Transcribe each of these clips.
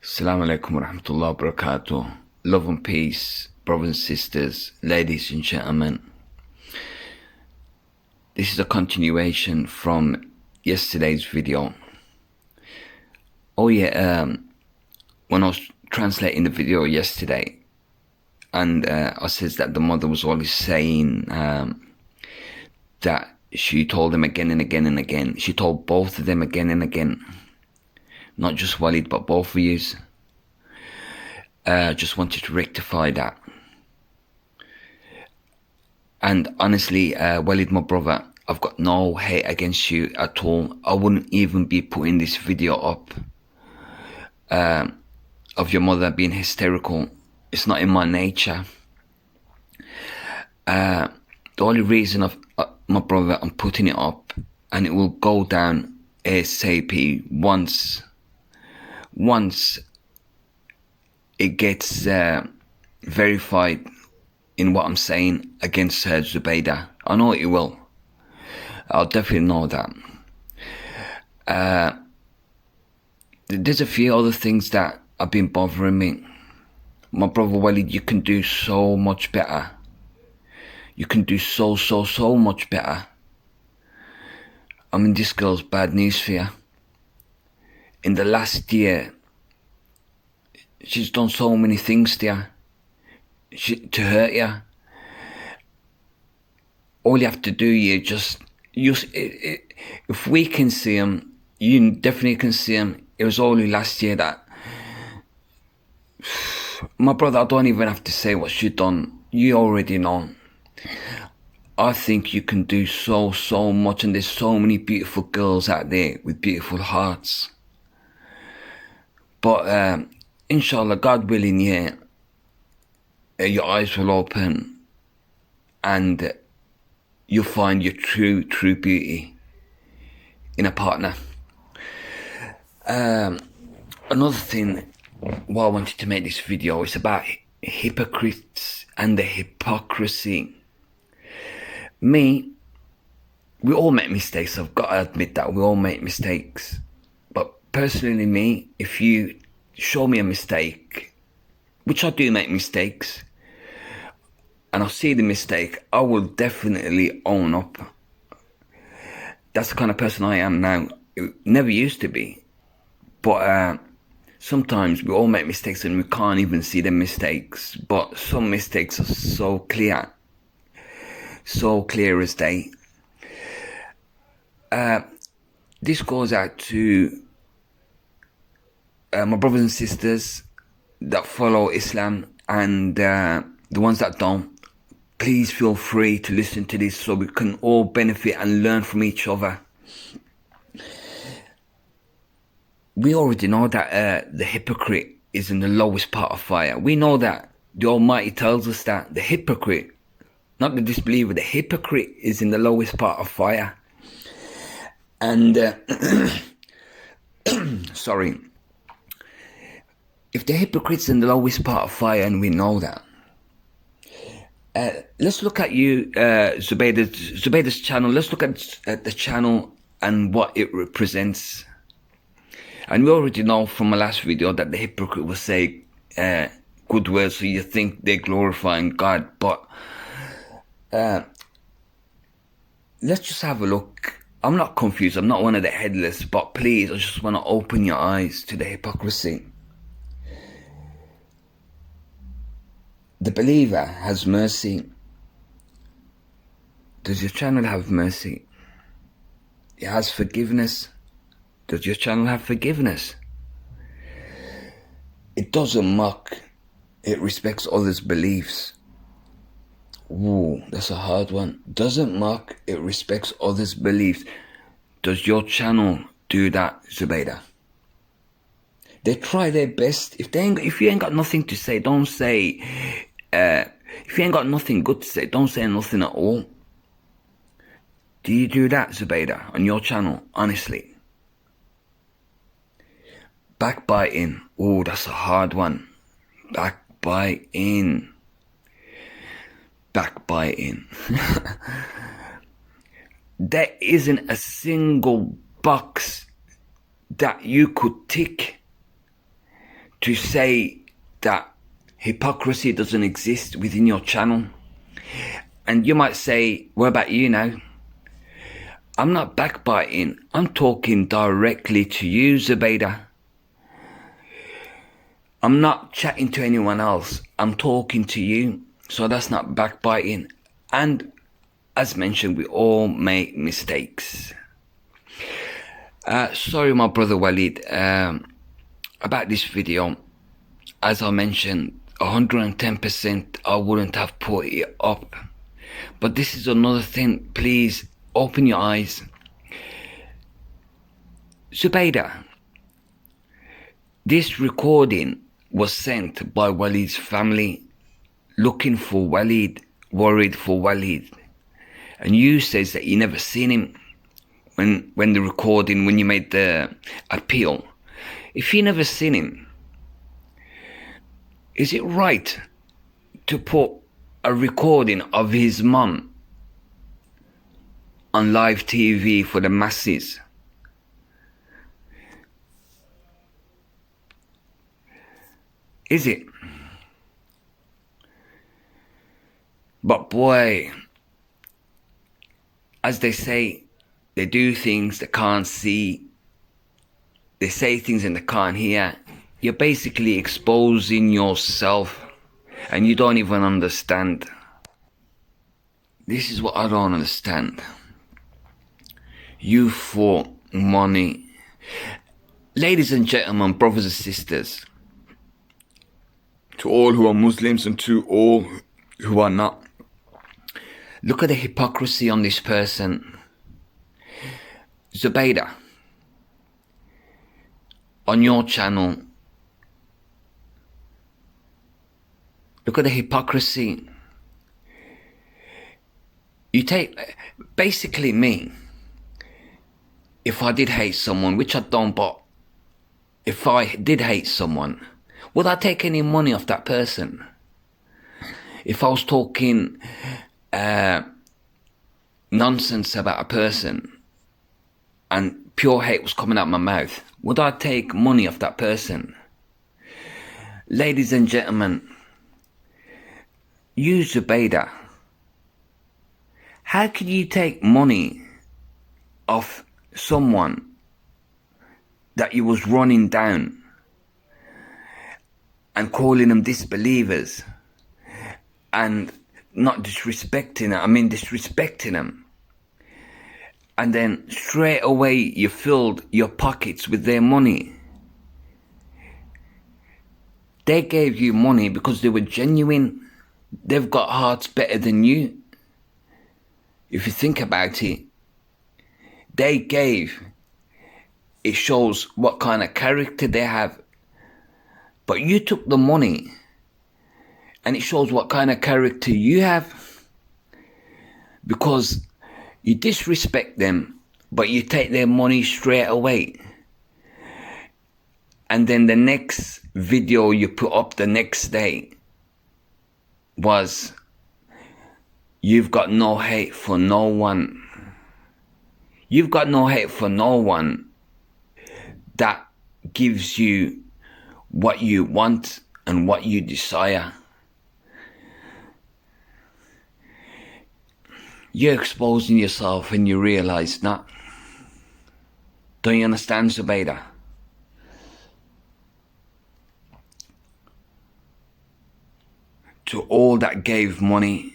Assalamu alaikum wa rahmatullahi wa barakatuh. Love and peace, brothers and sisters, ladies and gentlemen. This is a continuation from yesterday's video. When I was translating the video yesterday, and I says that the mother was always saying that she told them again and again and again. She told both of them again and again. Not just Walid, but both of yous. Just wanted to rectify that. And honestly, Walid, my brother, I've got no hate against you at all. I wouldn't even be putting this video up of your mother being hysterical. It's not in my nature. The only reason of my brother, I'm putting it up, and it will go down ASAP once it gets verified in what I'm saying against Zoubida. I know it will. I'll definitely know that. There's a few other things that have been bothering me. My brother Walid, you can do so much better. You can do so much better. I mean, this girl's bad news for you. In the last year, she's done so many things to you, to hurt you. All you have to do, if we can see him, you definitely can see him. It was only last year that, my brother, I don't even have to say what she done. You already know. I think you can do so much, and there's so many beautiful girls out there with beautiful hearts. But inshallah, God willing, your eyes will open and you'll find your true beauty in a partner. Another thing why I wanted to make this video is about hypocrites and the hypocrisy. We all make mistakes. I've got to admit that we all make mistakes. But personally, me, if you show me a mistake, which I do make mistakes, and I see the mistake, I will definitely own up. That's the kind of person I am now. It never used to be. But sometimes we all make mistakes and we can't even see the mistakes. But some mistakes are so clear as day. This goes out to my brothers and sisters that follow Islam, and the ones that don't. Please feel free to listen to this so we can all benefit and learn from each other. We already know that the hypocrite is in the lowest part of fire. We know that. The Almighty tells us that the hypocrite, not the disbeliever, the hypocrite is in the lowest part of fire. And sorry. If the hypocrite's in the lowest part of fire, and we know that, let's look at Zoubida's channel. Let's look at the channel and what it represents. And we already know from my last video that the hypocrite will say good words, so you think they're glorifying God. But let's just have a look. I'm not confused. I'm not one of the headless, but please, I just want to open your eyes to the hypocrisy. The believer has mercy. Does your channel have mercy? It has forgiveness. Does your channel have forgiveness? It doesn't mock. It respects others' beliefs. Ooh, that's a hard one. Doesn't mock. It respects others' beliefs. Does your channel do that, Zoubida? They try their best. If you ain't got nothing to say, don't say. If you ain't got nothing good to say, don't say nothing at all. Do you do that, Zoubida, on your channel? Honestly. Backbiting. Oh, that's a hard one. Backbiting. There isn't a single box that you could tick to say that hypocrisy doesn't exist within your channel. And you might say, what about you now? I'm not backbiting. I'm talking directly to you, Zoubida. I'm not chatting to anyone else. I'm talking to you. So that's not backbiting. And as mentioned, we all make mistakes. Sorry, my brother Walid, about this video. As I mentioned, 110% I wouldn't have put it up. But this is another thing. Please open your eyes. Zoubida, this recording was sent by Walid's family, looking for Walid, worried for Walid. And you says that you never seen him when the recording, when you made the appeal. If you never seen him, is it right to put a recording of his mum on live TV for the masses? Is it? But boy, as they say, they do things they can't see. They say things and they can't hear. You're basically exposing yourself and you don't even understand. This is what I don't understand. You for money. Ladies and gentlemen, brothers and sisters, to all who are Muslims and to all who are not, look at the hypocrisy on this person. Zoubida, on your channel, look at the hypocrisy. You take, basically me, if I did hate someone, which I don't, but if I did hate someone, would I take any money off that person? If I was talking nonsense about a person and pure hate was coming out my mouth, would I take money off that person? Ladies and gentlemen, you Zoubida, how could you take money off someone that you was running down and calling them disbelievers and not disrespecting them, disrespecting them, and then straight away you filled your pockets with their money? They gave you money because they were genuine. They've got hearts better than you. If you think about it, they gave. It shows what kind of character they have. But you took the money and it shows what kind of character you have, because you disrespect them but you take their money straight away. And then the next video you put up the next day was, you've got no hate for no one. You've got no hate for no one that gives you what you want and what you desire. You're exposing yourself and you realize that. Don't you understand, Zoubida? To all that gave money,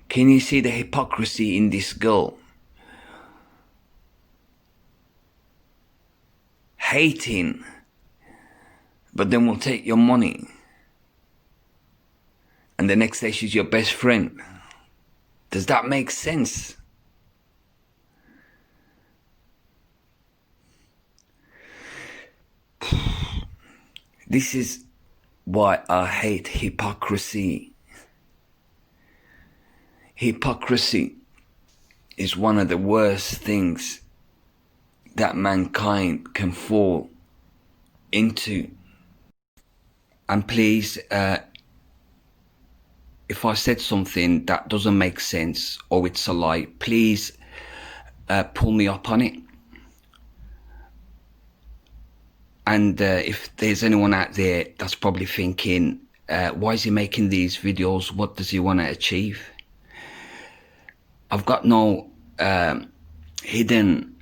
can you see the hypocrisy in this girl? Hating, but then will take your money. And the next day she's your best friend. Does that make sense? This is why I hate hypocrisy. Hypocrisy is one of the worst things that mankind can fall into. And please, if I said something that doesn't make sense or it's a lie, please pull me up on it. And if there's anyone out there that's probably thinking, why is he making these videos? What does he want to achieve? I've got no hidden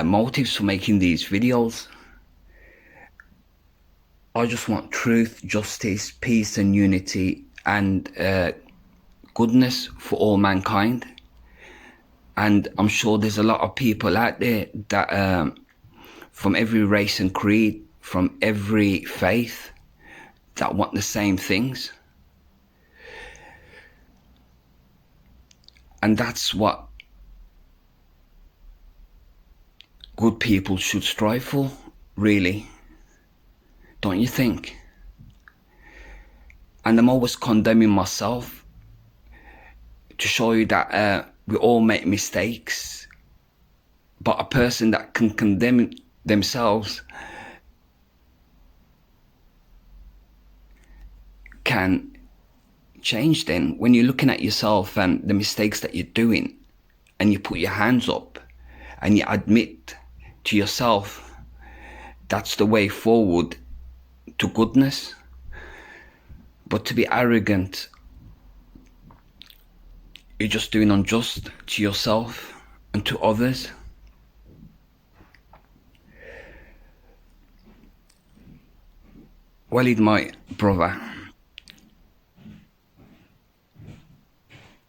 motives for making these videos. I just want truth, justice, peace and unity and goodness for all mankind. And I'm sure there's a lot of people out there that from every race and creed, from every faith, that want the same things. And that's what good people should strive for, really. Don't you think? And I'm always condemning myself to show you that we all make mistakes. But a person that can condemn themselves can change then. When you're looking at yourself and the mistakes that you're doing, and you put your hands up and you admit to yourself, that's the way forward to goodness. But to be arrogant, you're just doing unjust to yourself and to others. Walid, my brother,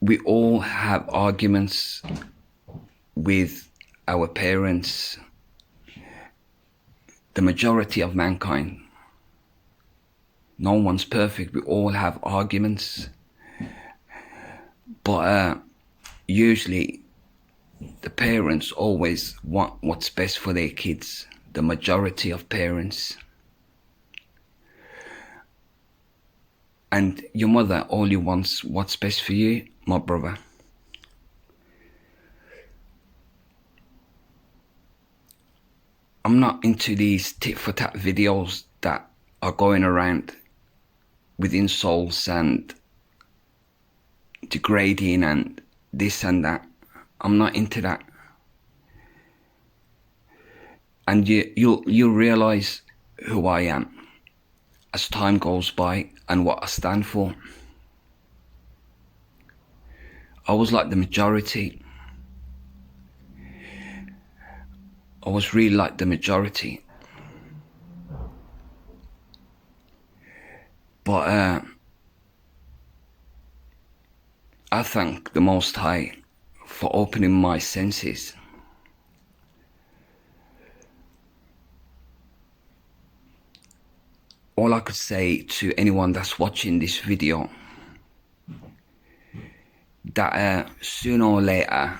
we all have arguments with our parents, the majority of mankind. No one's perfect. We all have arguments. But usually the parents always want what's best for their kids. The majority of parents. And your mother only wants what's best for you, my brother. I'm not into these tit-for-tat videos that are going around with insults and degrading and this and that. I'm not into that. And you'll realize who I am as time goes by and what I stand for. I was like the majority. I was really like the majority. But I thank the Most High for opening my senses. All I could say to anyone that's watching this video, that sooner or later,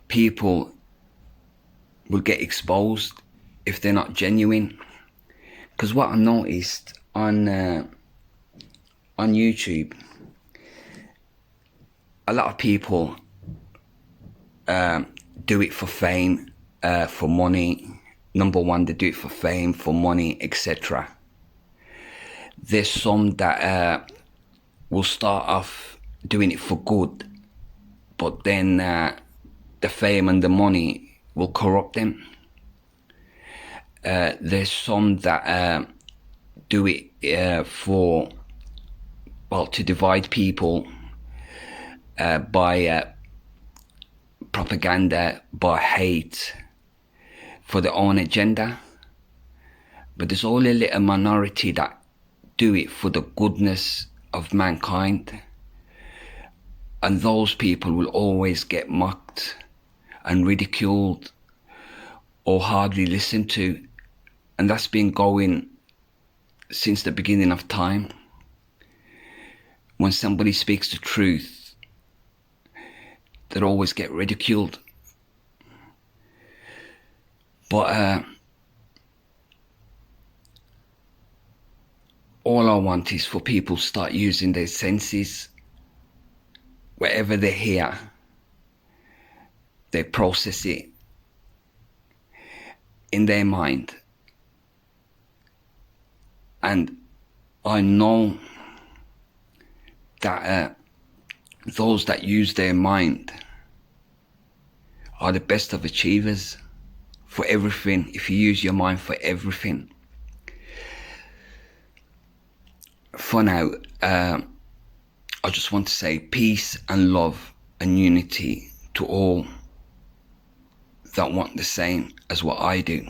people will get exposed if they're not genuine. Because what I noticed on YouTube, a lot of people do it for fame, for money. Number one, they do it for fame, for money, etc. There's some that will start off doing it for good, but then the fame and the money will corrupt them. There's some that do it for, well, to divide people by propaganda, by hate, for their own agenda. But there's only a little minority that do it for the goodness of mankind. And those people will always get mocked and ridiculed or hardly listened to. And that's been going since the beginning of time. When somebody speaks the truth, they always get ridiculed. But all I want is for people to start using their senses. Wherever they hear, they process it in their mind. And I know that those that use their mind are the best of achievers for everything, if you use your mind for everything. For now, I just want to say peace and love and unity to all that want the same as what I do.